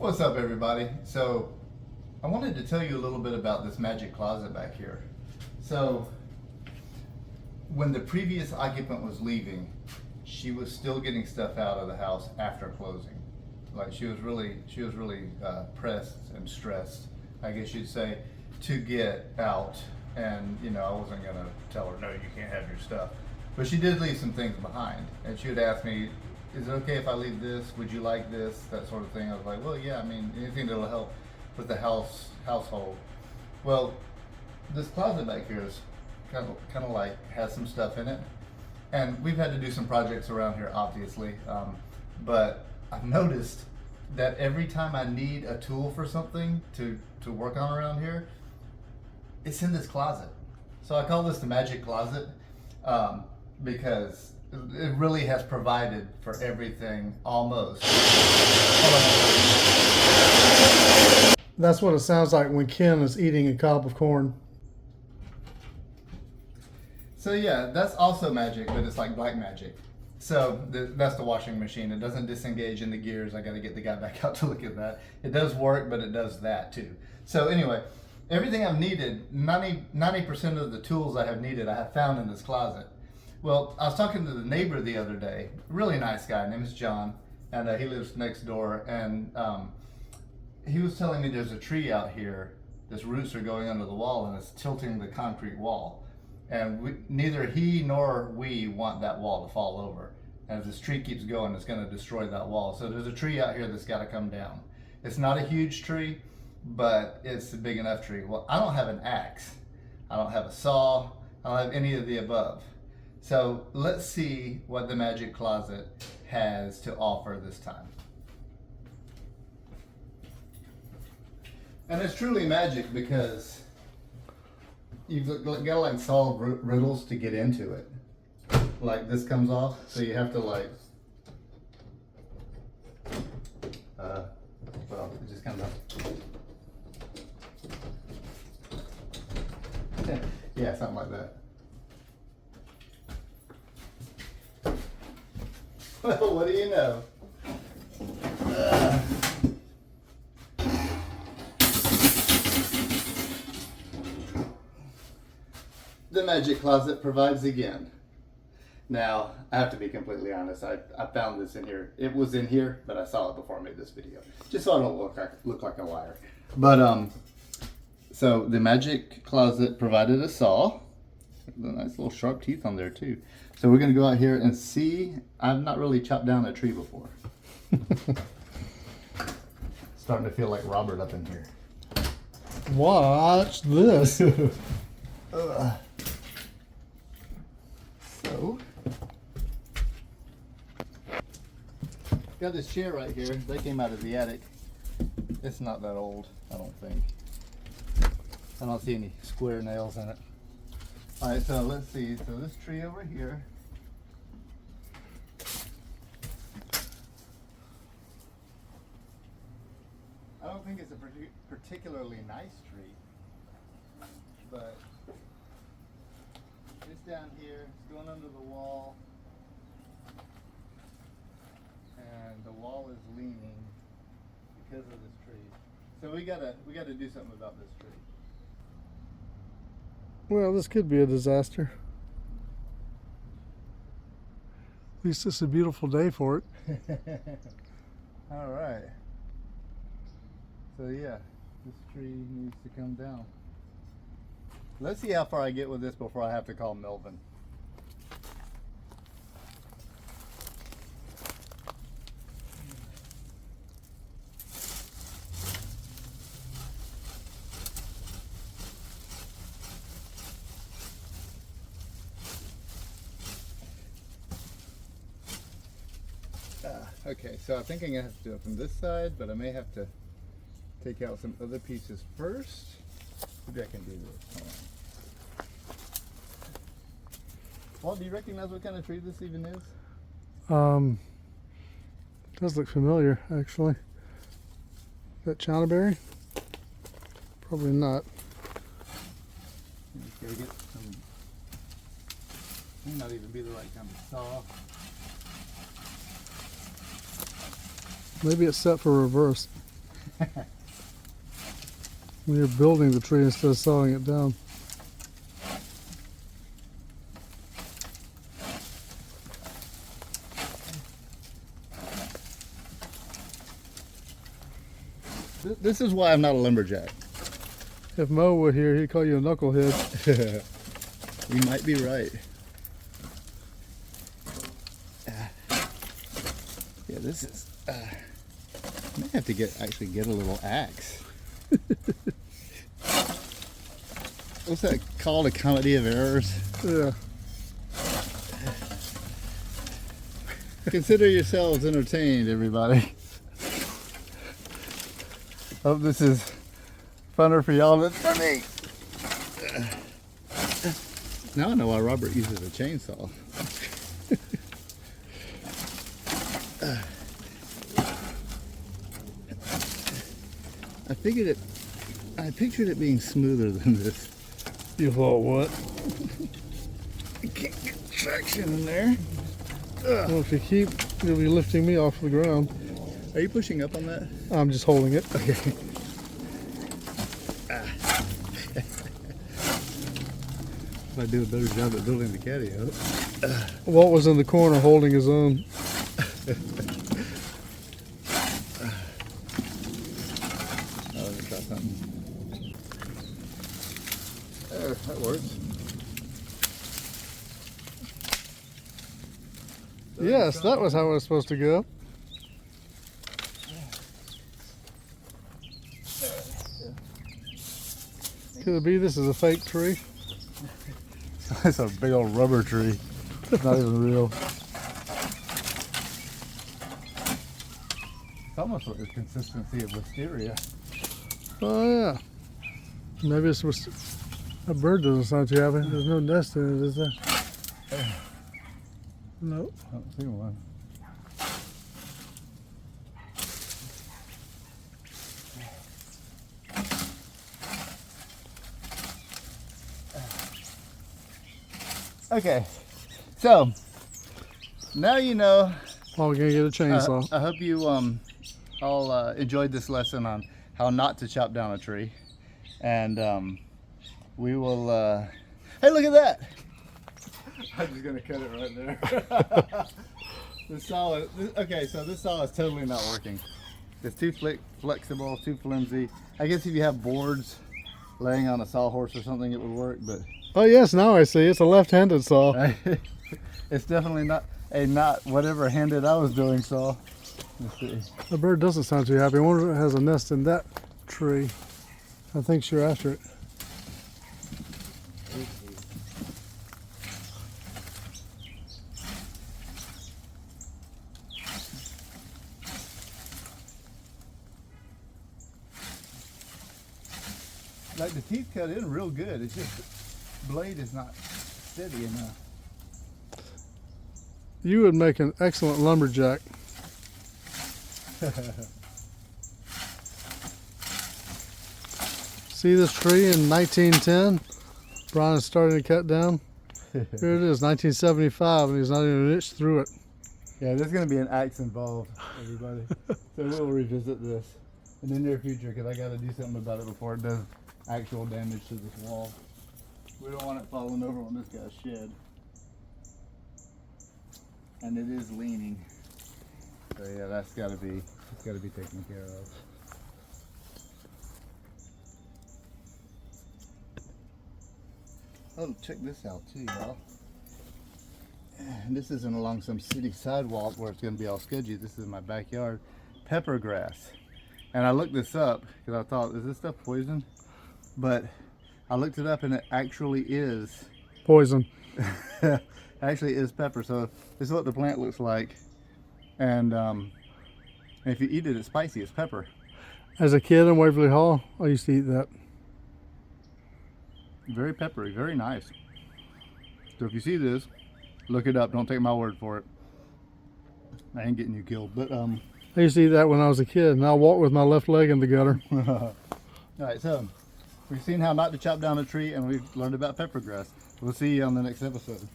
What's up, everybody? So I wanted to tell you a little bit about this magic closet back here. So when the previous occupant was leaving, she was still getting stuff out of the house after closing. Like she was really pressed and stressed, I guess you'd say, to get out. And I wasn't gonna tell her, no, you can't have your stuff. But she did leave some things behind, and she would ask me, is it okay if I leave this? Would you like this? That sort of thing. I was like, well, yeah, I mean, anything that'll help with the household. Well, this closet back here is kind of like has some stuff in it, and we've had to do some projects around here, obviously. But I've noticed that every time I need a tool for something to work on around here, it's in this closet. So I call this the magic closet because it really has provided for everything almost. That's what it sounds like when Ken is eating a cob of corn. So yeah, that's also magic, but it's like black magic. So that's the washing machine. It doesn't disengage in the gears. I got to get the guy back out to look at that. It does work, but it does that too. So anyway, everything I've needed, 90% of the tools I have needed, I have found in this closet. Well, I was talking to the neighbor the other day, really nice guy, name is John, and he lives next door, and he was telling me there's a tree out here, his roots are going under the wall and it's tilting the concrete wall. And neither he nor we want that wall to fall over. And if this tree keeps going, it's gonna destroy that wall. So there's a tree out here that's gotta come down. It's not a huge tree, but it's a big enough tree. Well, I don't have an axe, I don't have a saw, I don't have any of the above. So let's see what the magic closet has to offer this time. And it's truly magic because you've got to like solve riddles to get into it. Like this comes off, so you have to like, well, it just comes off. Yeah, something like that. Well, what do you know? The magic closet provides again. Now, I have to be completely honest. I found this in here. It was in here, but I saw it before I made this video, just so I don't look like a liar. But so the magic closet provided a saw. The nice little sharp teeth on there too. So we're gonna go out here and see. I've not really chopped down a tree before. Starting to feel like Robert up in here. Watch this. So, got this chair right here. They came out of the attic. It's not that old, I don't think. I don't see any square nails in it. Alright, so let's see. So this tree over here. I don't think it's a particularly nice tree, but it's down here, it's going under the wall, and the wall is leaning because of this tree. So we gotta do something about this tree. Well, this could be a disaster. At least it's a beautiful day for it. All right. So yeah, this tree needs to come down. Let's see how far I get with this before I have to call Melvin. Okay, so I think I'm gonna have to do it from this side, but I may have to take out some other pieces first. Maybe I can do this. Hold on. Well, do you recognize what kind of tree this even is? It does look familiar, actually. Is that Chinaberry? Probably not. Just gotta get some. May not even be the right kind of saw. Maybe it's set for reverse. When you're building the tree instead of sawing it down. This is why I'm not a lumberjack. If Mo were here, he'd call you a knucklehead. You might be right. Yeah, this is. I may have to actually get a little axe. What's that called? A comedy of errors? Yeah. Consider yourselves entertained, everybody. Hope this is funner for y'all than for me. Now I know why Robert uses a chainsaw. I pictured it being smoother than this. You thought what? I can't get traction in there. Well, if you keep, you'll be lifting me off the ground. Are you pushing up on that? I'm just holding it. Okay. If I do a better job at building the caddy out. Walt was in the corner holding his own. Oh, let me try something. There, that works. Yes, that was how it was supposed to go. Could it be this is a fake tree? It's a big old rubber tree. It's not even real. It's almost like the consistency of wisteria. Oh yeah. Maybe it's a bird doesn't sound too happy. There's no nest in it, is there? No. I don't see one. Okay, so now you know. Oh, we're gonna get a chainsaw. I hope you all enjoyed this lesson on how not to chop down a tree, and we will. Hey, look at that! I'm just gonna cut it right there. This saw is, okay, so this saw is totally not working. It's too flexible, too flimsy. I guess if you have boards laying on a sawhorse or something, it would work, but. Oh yes, now I see. It's a left-handed saw. It's definitely not whatever handed I was doing saw. Let's see. The bird doesn't sound too happy. I wonder if it has a nest in that tree. I think you're after it. Like the teeth cut in real good. It's just the blade is not steady enough. You would make an excellent lumberjack. See this tree in 1910? Brian is starting to cut down. Here it is, 1975, and he's not even an inch through it. Yeah, there's going to be an axe involved, everybody. So we'll revisit this in the near future because I got to do something about it before it does actual damage to this wall. We don't want it falling over on this guy's shed. And it is leaning. So yeah, it's got to be taken care of. Oh, check this out too, y'all. And this isn't along some city sidewalk where it's going to be all sketchy. This is my backyard. Pepper grass. And I looked this up because I thought, is this stuff poison? But I looked it up and it actually is. Poison. Actually is pepper. So this is what the plant looks like. And if you eat it, it's spicy. It's pepper. As a kid in Waverly Hall, I used to eat that. Very peppery. Very nice. So if you see this, look it up. Don't take my word for it. I ain't getting you killed. But I used to eat that when I was a kid, and I walk with my left leg in the gutter. All right, so we've seen how not to chop down a tree, and we've learned about pepper grass. We'll see you on the next episode.